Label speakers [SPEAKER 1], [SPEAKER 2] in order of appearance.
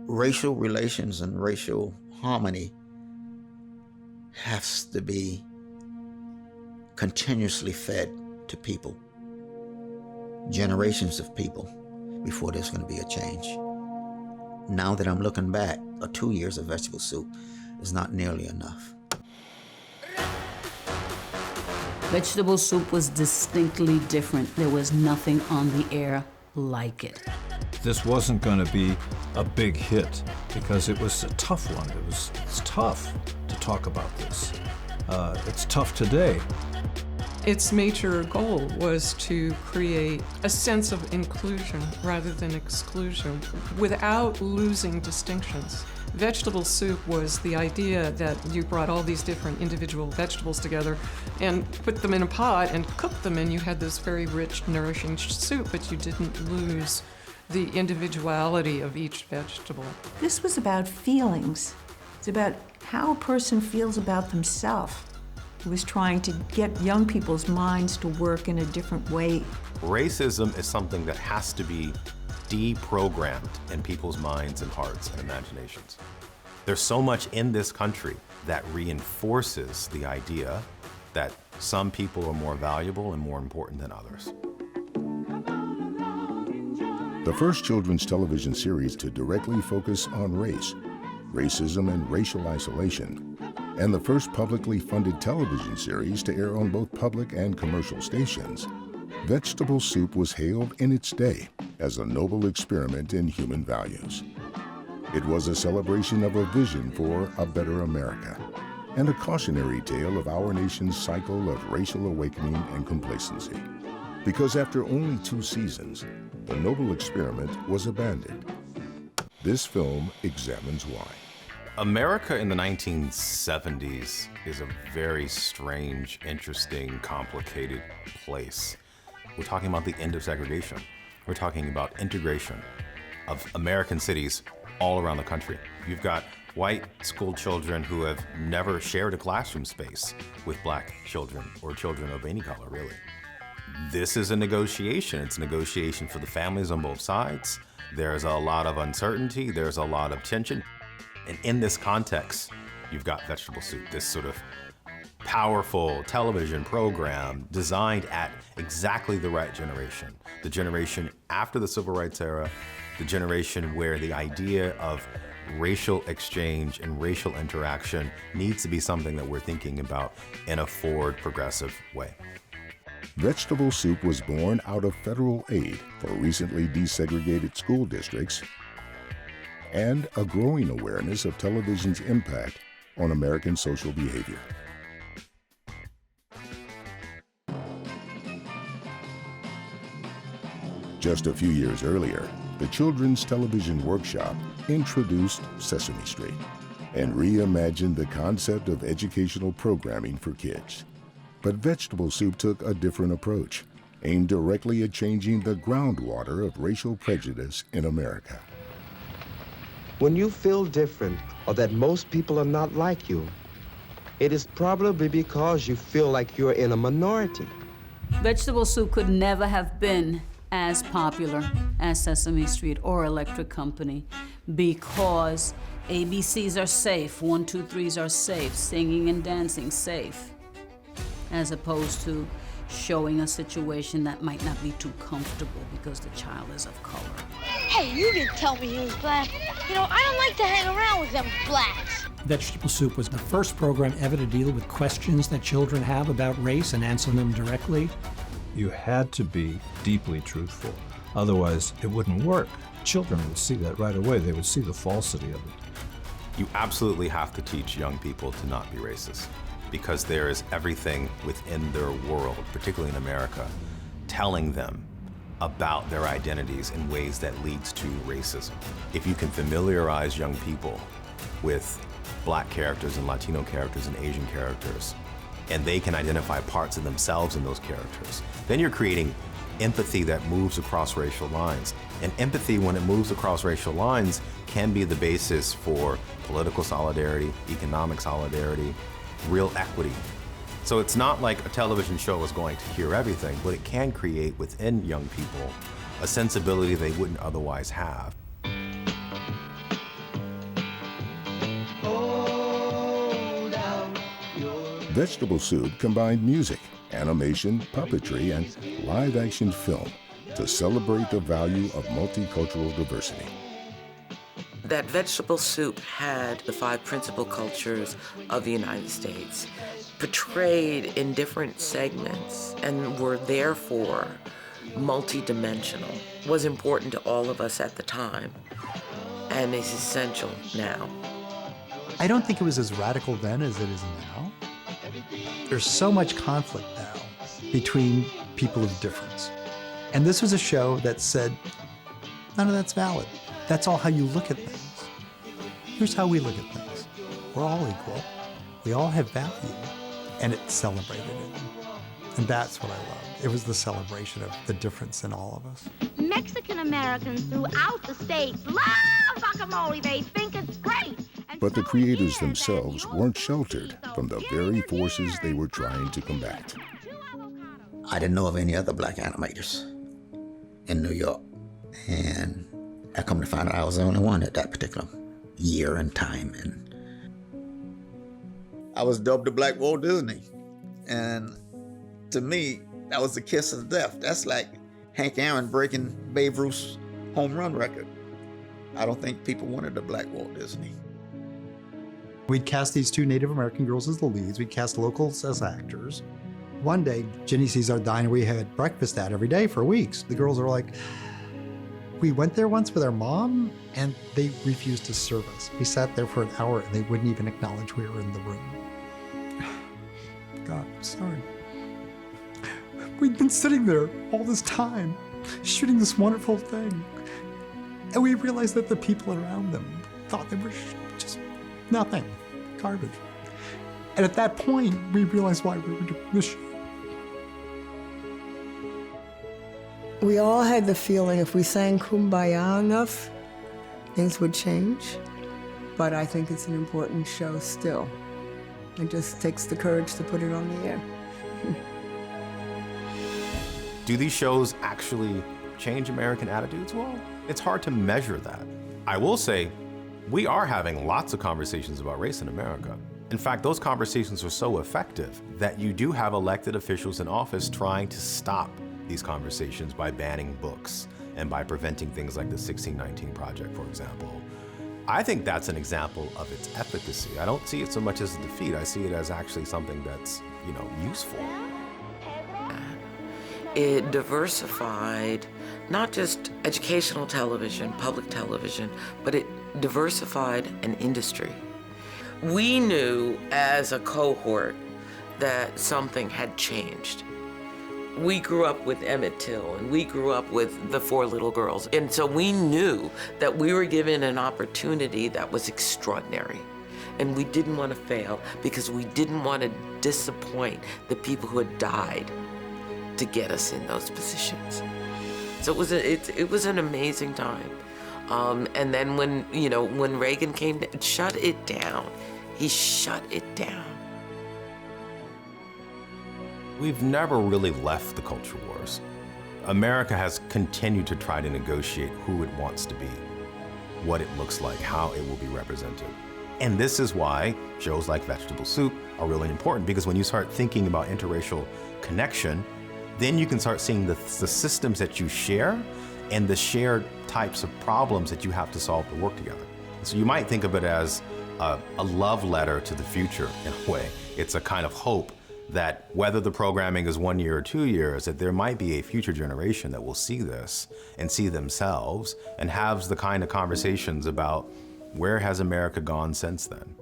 [SPEAKER 1] Racial relations and racial harmony has to be continuously fed to people, generations of people, before there's going to be a change. Now that I'm looking back, 2 years of vegetable soup is not nearly enough.
[SPEAKER 2] Vegetable soup was distinctly different. There was nothing on the air like it.
[SPEAKER 3] This wasn't going to be a big hit because it was a tough one. It's tough to talk about this. It's tough today.
[SPEAKER 4] Its major goal was to create a sense of inclusion rather than exclusion without losing distinctions. Vegetable soup was the idea that you brought all these different individual vegetables together and put them in a pot and cooked them, and you had this very rich, nourishing soup, but you didn't lose the individuality of each vegetable.
[SPEAKER 5] This was about feelings. It's about how a person feels about themselves. It was trying to get young people's minds to work in a different way.
[SPEAKER 6] Racism is something that has to be deprogrammed in people's minds and hearts and imaginations. There's so much in this country that reinforces the idea that some people are more valuable and more important than others.
[SPEAKER 7] The first children's television series to directly focus on race, racism and racial isolation, and the first publicly funded television series to air on both public and commercial stations, Vegetable Soup was hailed in its day as a noble experiment in human values. It was a celebration of a vision for a better America and a cautionary tale of our nation's cycle of racial awakening and complacency. Because after only 2 seasons, the noble experiment was abandoned. This film examines why.
[SPEAKER 6] America in the 1970s is a very strange, interesting, complicated place. We're talking about the end of segregation. We're talking about integration of American cities all around the country. You've got white school children who have never shared a classroom space with black children or children of any color, really. This is a negotiation. It's a negotiation for the families on both sides. There's a lot of uncertainty. There's a lot of tension. And in this context, you've got Vegetable Soup, this sort of powerful television program designed at exactly the right generation. The generation after the Civil Rights era, the generation where the idea of racial exchange and racial interaction needs to be something that we're thinking about in a forward, progressive way.
[SPEAKER 7] Vegetable Soup was born out of federal aid for recently desegregated school districts and a growing awareness of television's impact on American social behavior. Just a few years earlier, the Children's Television Workshop introduced Sesame Street and reimagined the concept of educational programming for kids. But Vegetable Soup took a different approach, aimed directly at changing the groundwater of racial prejudice in America.
[SPEAKER 8] When you feel different or that most people are not like you, it is probably because you feel like you're in a minority.
[SPEAKER 2] Vegetable Soup could never have been as popular as Sesame Street or Electric Company because ABCs are safe, 1, 2, 3s are safe, singing and dancing safe, as opposed to showing a situation that might not be too comfortable because the child is of color.
[SPEAKER 9] Hey, you didn't tell me he was black. You know, I don't like to hang around with them blacks.
[SPEAKER 10] Vegetable Soup was the first program ever to deal with questions that children have about race and answer them directly.
[SPEAKER 3] You had to be deeply truthful. Otherwise, it wouldn't work. Children would see that right away. They would see the falsity of it.
[SPEAKER 6] You absolutely have to teach young people to not be racist, because there is everything within their world, particularly in America, telling them about their identities in ways that leads to racism. If you can familiarize young people with Black characters and Latino characters and Asian characters, and they can identify parts of themselves in those characters, then you're creating empathy that moves across racial lines. And empathy, when it moves across racial lines, can be the basis for political solidarity, economic solidarity, real equity. So it's not like a television show is going to cure everything, but it can create within young people a sensibility they wouldn't otherwise have.
[SPEAKER 7] Vegetable Soup combined music, animation, puppetry, and live-action film to celebrate the value of multicultural diversity.
[SPEAKER 11] That Vegetable Soup had the 5 principal cultures of the United States portrayed in different segments and were therefore multidimensional, was important to all of us at the time and is essential now.
[SPEAKER 12] I don't think it was as radical then as it is now. There's so much conflict now between people of difference. And this was a show that said, none of that's valid. That's all how you look at things. Here's how we look at things. We're all equal. We all have value. And it celebrated it. And that's what I loved. It was the celebration of the difference in all of us.
[SPEAKER 9] Mexican Americans throughout the states love guacamole. They think it's great.
[SPEAKER 7] But the creators themselves weren't sheltered from the very forces they were trying to combat.
[SPEAKER 1] I didn't know of any other black animators in New York. And I come to find out I was the only one at that particular year and time. And I was dubbed the Black Walt Disney. And to me, that was the kiss of death. That's like Hank Aaron breaking Babe Ruth's home run record. I don't think people wanted the Black Walt Disney.
[SPEAKER 12] We'd cast these 2 Native American girls as the leads. We'd cast locals as actors. One day, Ginny sees our diner we had breakfast at every day for weeks. The girls are like, we went there once with our mom, and they refused to serve us. We sat there for an hour, and they wouldn't even acknowledge we were in the room. God, I'm sorry. We'd been sitting there all this time, shooting this wonderful thing. And we realized that the people around them thought they were just nothing, garbage. And at that point, we realized why we were doing this show.
[SPEAKER 13] We all had the feeling if we sang Kumbaya enough, things would change. But I think it's an important show still. It just takes the courage to put it on the air.
[SPEAKER 6] Do these shows actually change American attitudes? Well, it's hard to measure that. I will say, we are having lots of conversations about race in America. In fact, those conversations are so effective that you do have elected officials in office trying to stop these conversations by banning books and by preventing things like the 1619 Project, for example. I think that's an example of its efficacy. I don't see it so much as a defeat. I see it as actually something that's, useful.
[SPEAKER 11] It diversified not just educational television, public television, but it diversified an industry. We knew as a cohort that something had changed. We grew up with Emmett Till, and we grew up with the 4 Little Girls. And so we knew that we were given an opportunity that was extraordinary. And we didn't want to fail because we didn't want to disappoint the people who had died to get us in those positions. So it was an amazing time. And then when Reagan came, shut it down. He shut it down.
[SPEAKER 6] We've never really left the culture wars. America has continued to try to negotiate who it wants to be, what it looks like, how it will be represented. And this is why shows like Vegetable Soup are really important, because when you start thinking about interracial connection, then you can start seeing the systems that you share and the shared types of problems that you have to solve to work together. So you might think of it as a love letter to the future in a way. It's a kind of hope that whether the programming is 1 year or 2 years, that there might be a future generation that will see this and see themselves and have the kind of conversations about where has America gone since then.